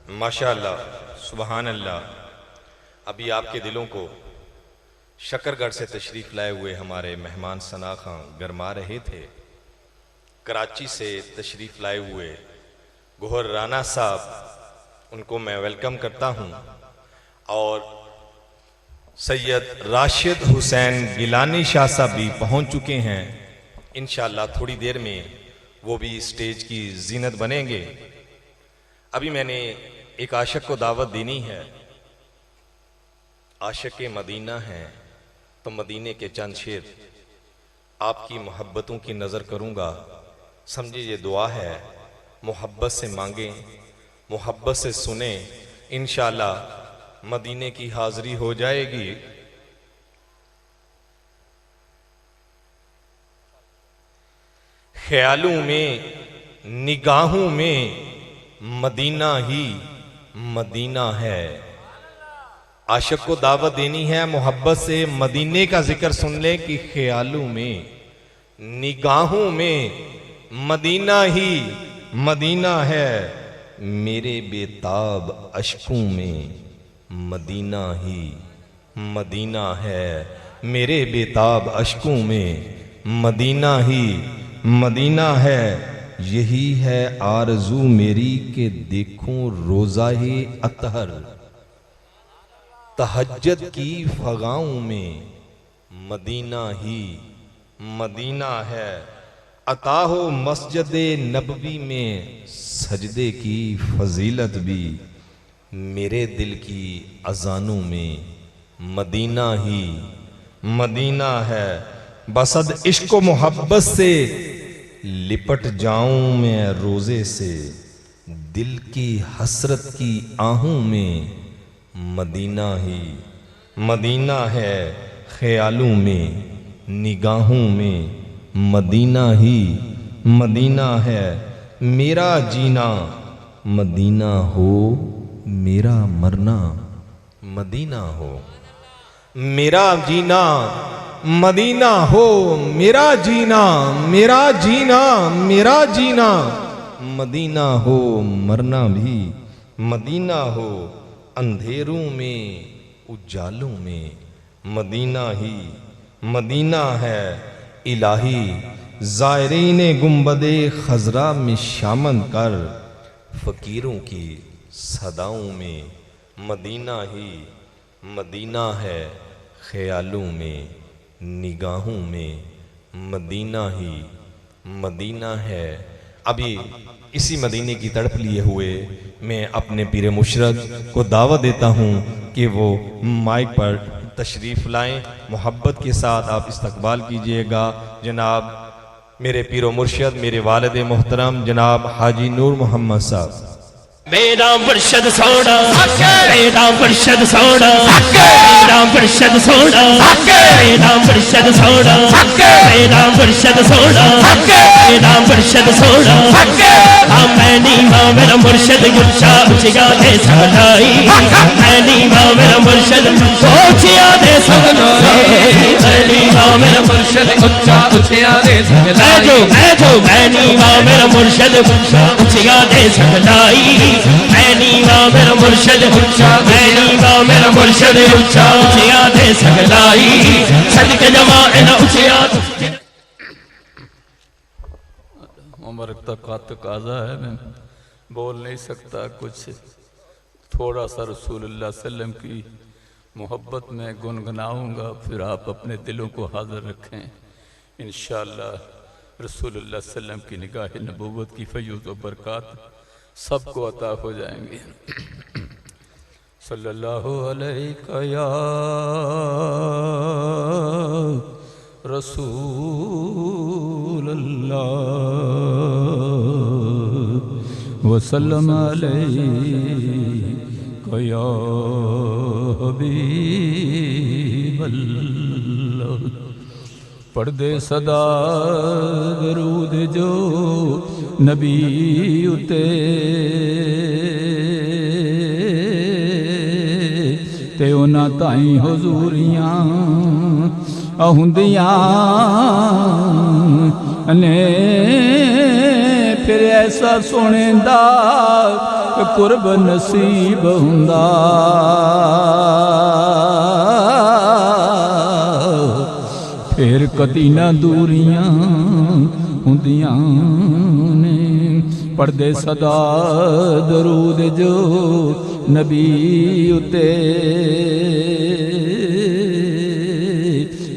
माशाअल्लाह, सुबहान अल्लाह। अभी आपके दिलों को शकरगढ़ से तशरीफ़ लाए हुए हमारे मेहमान सना खां गरमा रहे थे। कराची से तशरीफ़ लाए हुए गोहर राना साहब, उनको मैं वेलकम करता हूँ। और सैयद राशिद हुसैन गिलानी शाह साहब भी पहुँच चुके हैं। इंशाअल्लाह थोड़ी देर में वो भी स्टेज की जीनत बनेंगे। अभी मैंने एक आशिक को दावत देनी है। आशिक मदीना है तो मदीने के चंद शेर आपकी मोहब्बतों की नज़र करूँगा। समझिए ये दुआ है, मोहब्बत से मांगें, मोहब्बत से सुने, इंशाअल्लाह मदीने की हाज़री हो जाएगी। ख्यालों में, निगाहों में मदीना ही मदीना है। आशिक को दावत देनी है, मोहब्बत से मदीने का जिक्र सुन ले कि ख्यालों में, निगाहों में मदीना ही मदीना है। मेरे बेताब अश्कों में मदीना ही मदीना है। मेरे बेताब अश्कों में मदीना ही मदीना है। यही है आरज़ू मेरी कि देखूं रोज़ा-ए अतहर, तहज्जुद की फ़गाओं में मदीना ही मदीना है। अता हो मस्जिद-ए नबवी में सजदे की फजीलत भी, मेरे दिल की अज़ानों में मदीना ही मदीना है। बसद इश्क व मोहब्बत से लिपट जाऊं मैं रोज़े से, दिल की हसरत की आहों में मदीना ही मदीना है। ख्यालों में, निगाहों में मदीना ही मदीना है। मेरा जीना मदीना हो, मेरा मरना मदीना हो। मेरा जीना मदीना हो, मेरा जीना, मेरा जीना, मेरा जीना मदीना हो। मरना भी मदीना हो। अंधेरों में, उजालों में मदीना ही मदीना है। इलाही ज़ायरीन गुंबदे खजरा में शामन कर, फ़कीरों की सदाओं में मदीना ही मदीना है। ख्यालों में, निगाहों में मदीना ही मदीना है। अभी इसी मदीने की तड़प लिए हुए मैं अपने पीर मुशरक को दावत देता हूँ कि वो माइक पर तशरीफ़ लाएं। मोहब्बत के साथ आप इस्तकबाल कीजिएगा जनाब मेरे पीर मुर्शिद, मेरे वालिद मोहतरम जनाब हाजी नूर मोहम्मद साहब। मेरा मुर्शद सोना, मेरा मुर्शद सोना, मेरा मुर्शद सोना, मेरा मुर्शद सोना, मेरा मुर्शद सोना, मेरा मुर्शद सोना। मैं नहीं मां मेरा मुर्शद गुच्छा उचिया दे सकलाई, मैं नहीं मां मेरा मुर्शद उचिया दे सकलाई, मैं नहीं मां मेरा मुर्शद उच्चा उचिया दे सकलाई। मैं नहीं मां मेरा मुर्शद उचिया दे सकलाई, मैं नहीं मां मेरा मुर्शद उच्चा, मैं नहीं मां मेरा मुर्शद उच्चा उचिया दे सकलाई। सदके जमा इन उचिया उम्र तक काजा है, मैं बोल नहीं सकता कुछ। थोड़ा सा रसूलुल्लाह सल्लम की मोहब्बत में गुनगुनाऊंगा, फिर आप अपने दिलों को हाजिर रखें। इंशाअल्लाह रसूलुल्लाह सल्लम की निगाह नबूवत की फयूज़ व बरक़ात सबको अता हो जाएंगे। सल्लल्लाहु अलैहि या रसूल अल्लाह वसल्लम अलैहि या हबीब अल्लाह। पढ़ दे सदा दरूद जो नबी उते, ते उन्हां ताईं हुजूरियां हुंदियां ने। फिर ऐसा सुनेंदा कुर्ब नसीब हुंदा। फिर कदी ना दूरियां हुंदियां ने, पढ़दे सदा दरूद जो नबी उते,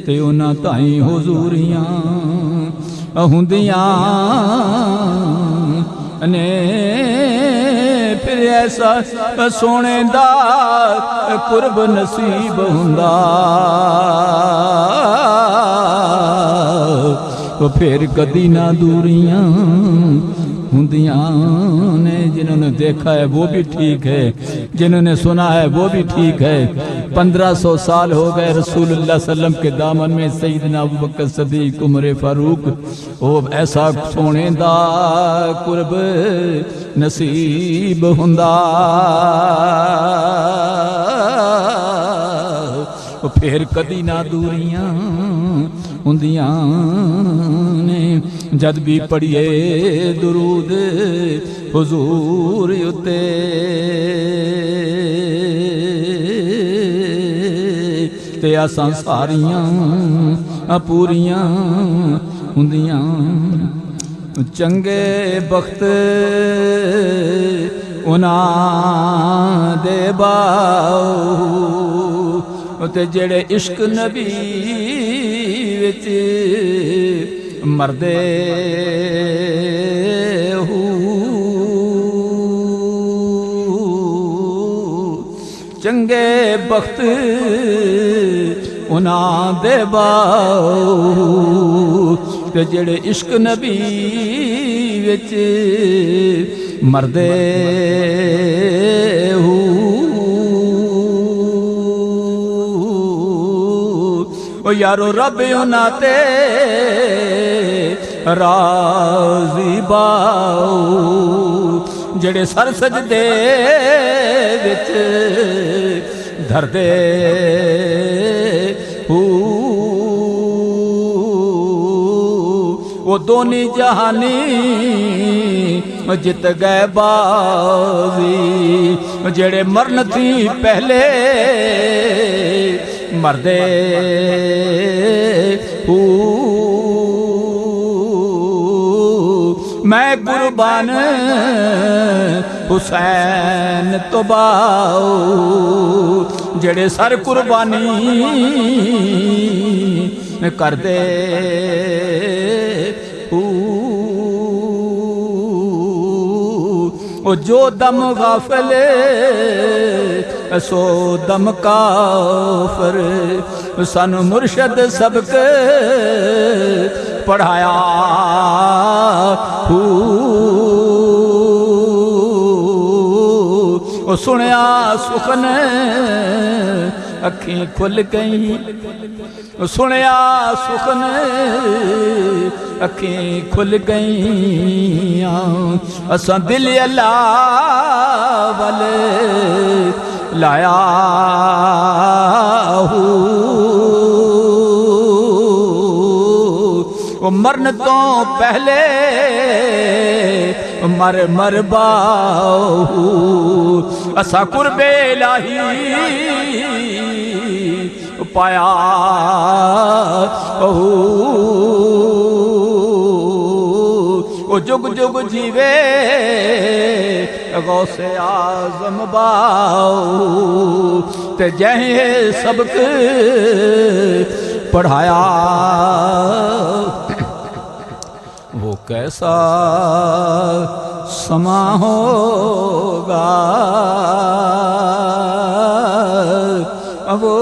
ते उन्हां ताईं हुजूरियां हुंदियां ने। फिर ऐसा सोने दा कुर्ब नसीब हुंदा। फिर कदी ना दूरियां हुंदियां ने। जिन्होंने देखा है वो भी ठीक है, जिन्होंने सुना है वो भी ठीक है। 1500 साल हो गए रसूलुल्लाह सल्लम के दामन में। सैयदना अबू बकर सदीक उमर फारूक, वो ऐसा सोने दा कुर्ब नसीब हुंदा। फिर कदी ना दूरियां हुंदियां ने। जद भी पढ़िए दुरूद हुजूर उते, ते असां सारियां पूरियां हुंदियां। चंगे बख्त उन्हां दे बाओ, ते जेड़े इश्क नबी विच मरदे हो। चंगे बख्त उन्हां दे बाओ, ते जेड़े इश्क नबी विच मरदे हो। ओ यारो रब उन्हां ते राज़ी बाओ, जेड़े सर सजदे विच धरदे हो। वो दोनी जहानी जित गए बाजी, जेड़े मरन थी पहले मरदे हो। मैं कुर्बान हुसैन तो बाओ, जेड़े सर कुर्बानी कर दे हो। ओ जो दम गाफिल सो दम काफिर, सन मुर्शद सबक पढ़ाया हो। ओ सुनिया सुखन अखीं खुल गई, सुनिया सुखन अखीं खुल गईयां। असां दिल अल्लाह वल लाया हो। वो मरन तो पहले मर बाहू, असा कुर्बे इलाही पाया हो। ओ जुग जुग जीवे गौसे आज़म बाओ, ते जह सबक पढ़ाया। वो कैसा समा होगा, वो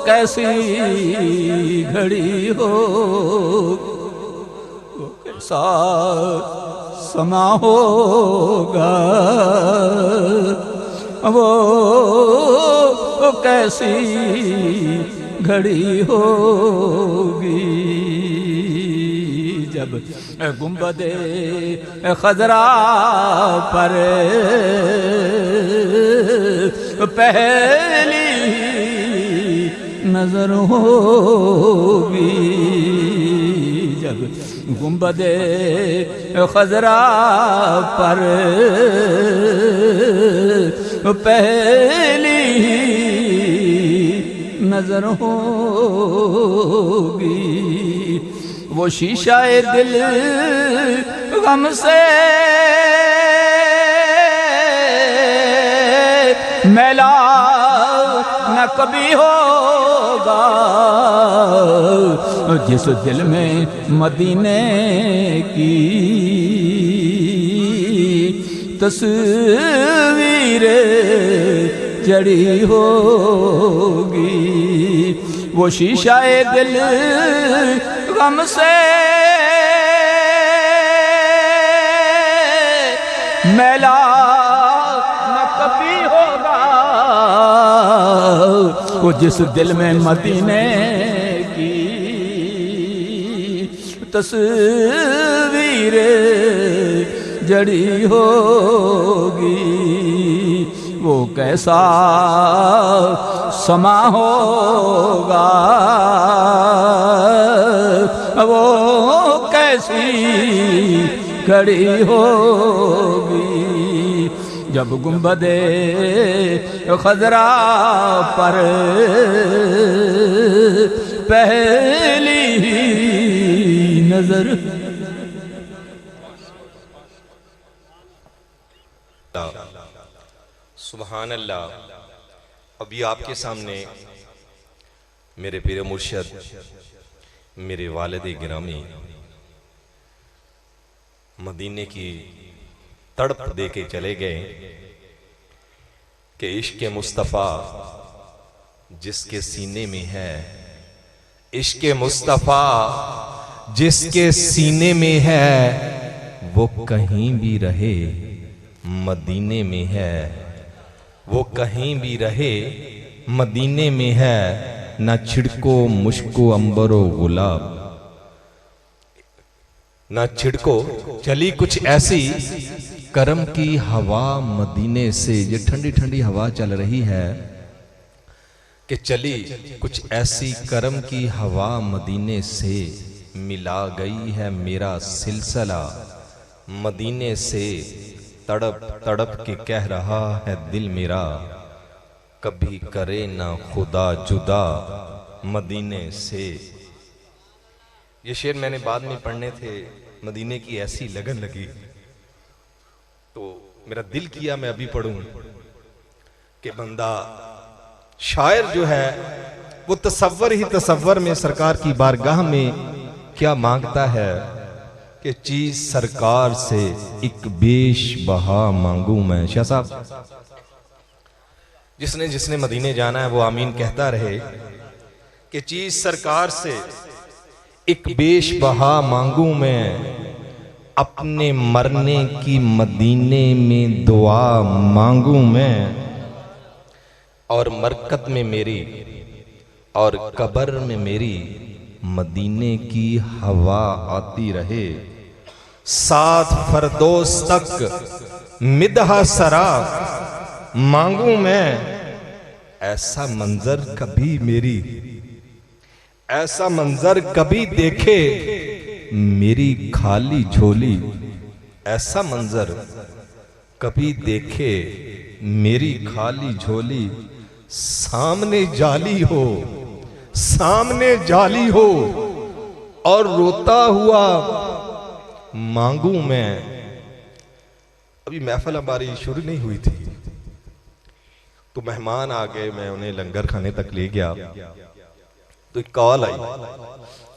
कैसी घड़ी हो, वो कैसा समा होगा, वो कैसी घड़ी होगी। जब गुंबदे खजरा पर पहली नजर होगी, जब गुंबदे खजरा पर पहली नजर होगी, वो शीशाए दिल गम से मैला न कभी होगा, जिस दिल में मदीने की तस्वीर जड़ी होगी, वो शीशाए दिल गम से मैला न कभी होगा, वो जिस दिल में मदीने की तस्वीर जड़ी होगी, वो कैसा समा होगा, वो कैसी घड़ी होगी, जब गुंबदे खजरा पर पहली नजर। सुभान अल्लाह। अभी आपके सामने मेरे पीर मुर्शद, मेरे वालिद गिरामी मदीने की तड़प दे के चले गए कि इश्क मुस्तफ़ा जिसके सीने में है, इश्क मुस्तफ़ा जिसके सीने में है, वो कहीं भी रहे मदीने में है, वो कहीं भी रहे मदीने में है, ना छिड़को मुश्को अंबरो गुलाब, ना छिड़को चली कुछ ऐसी करम की हवा मदीने से। ये ठंडी ठंडी हवा चल रही है कि चली कुछ ऐसी करम की हवा मदीने से, मिला गई है मेरा सिलसिला मदीने से, तड़प तड़प के कह रहा है दिल मेरा, कभी करे ना खुदा जुदा मदीने से। ये शेर मैंने बाद में पढ़ने थे, मदीने की ऐसी लगन लगी तो मेरा दिल किया मैं अभी पढ़ूं कि बंदा शायर जो है वो तसव्वुर ही तसव्वुर में सरकार की बारगाह में क्या मांगता है कि चीज सरकार से एक बेश बहा मांगू मैं। शाह साहब, जिसने जिसने मदीने जाना है वो आमीन कहता रहे कि चीज सरकार से एक बेश बहा मांगू मैं, अपने मरने की मदीने में दुआ मांगू मैं, और मरकत में मेरी और कब्र में मेरी मदीने की हवा आती रहे, साथ फरदोस तक मिदहा सरा मांगू मैं, ऐसा मंजर कभी मेरी, ऐसा मंजर कभी देखे मेरी खाली झोली, ऐसा मंजर कभी देखे मेरी खाली झोली, सामने जाली हो, सामने जाली हो और रोता हुआ मांगू मैं। अभी महफिल हमारी शुरू नहीं हुई थी तो मेहमान आ गए, मैं उन्हें लंगर खाने तक ले गया तो एक कॉल आई,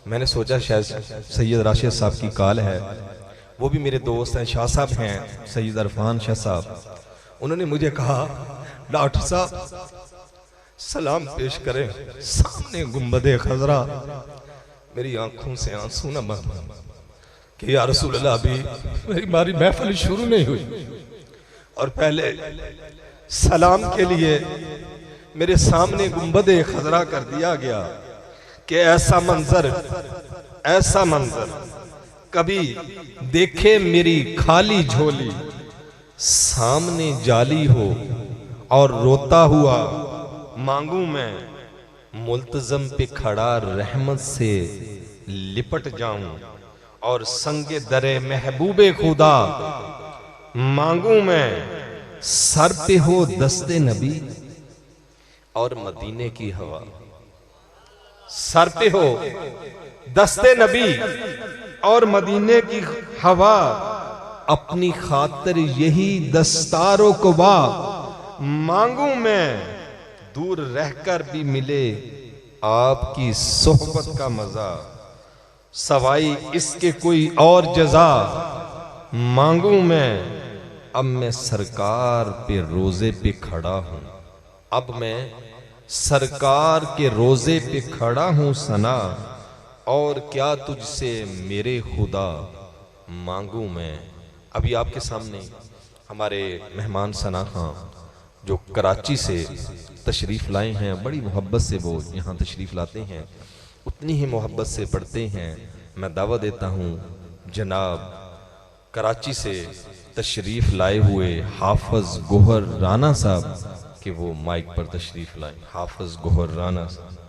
मैंने सोचा शायद सैयद राशिद साहब की कॉल है, वो भी मेरे दोस्त हैं, शाह साहब हैं सैयद अरफान शाह साहब। उन्होंने मुझे कहा डॉक्टर साहब सलाम पेश करें, सामने गुंबदे खजरा। मेरी आंखों से आंसू न बह कि या रसूल अल्लाह, अभी हमारी महफिल शुरू नहीं हुई और पहले सलाम के लिए मेरे सामने गुंबदे खजरा कर दिया गया कि ऐसा मंजर कभी देखे मेरी खाली झोली, सामने जाली हो और रोता हुआ मांगू मैं, मुल्तजम पे खड़ा रहमत से लिपट जाऊं और संगे दरे महबूबे खुदा मांगू मैं सर पे हो दस्ते नबी और मदीने की हवा। सर पे हो दस्ते नबी और मदीने की हवा, अपनी खातिर यही दस्तारों को बा मांगू मैं, दूर रहकर भी मिले आपकी सोहबत का मजा, सवाई इसके कोई और जजा मांगू मैं। अब मैं सरकार पे रोजे पे खड़ा हूं, अब मैं सरकार के रोजे पे खड़ा हूं सना, और क्या तुझसे मेरे खुदा मांगू मैं। अभी आपके सामने हमारे मेहमान सना खां जो कराची से तशरीफ़ लाए हैं, बड़ी मोहब्बत से वो यहाँ तशरीफ़ लाते हैं, उतनी ही मोहब्बत से पढ़ते हैं। मैं दावा देता हूँ जनाब कराची से तशरीफ़ लाए हुए हाफिज़ गोहर राना साहब कि वो माइक पर तशरीफ़ लाएं। हाफिज़ गोहर राना साहब।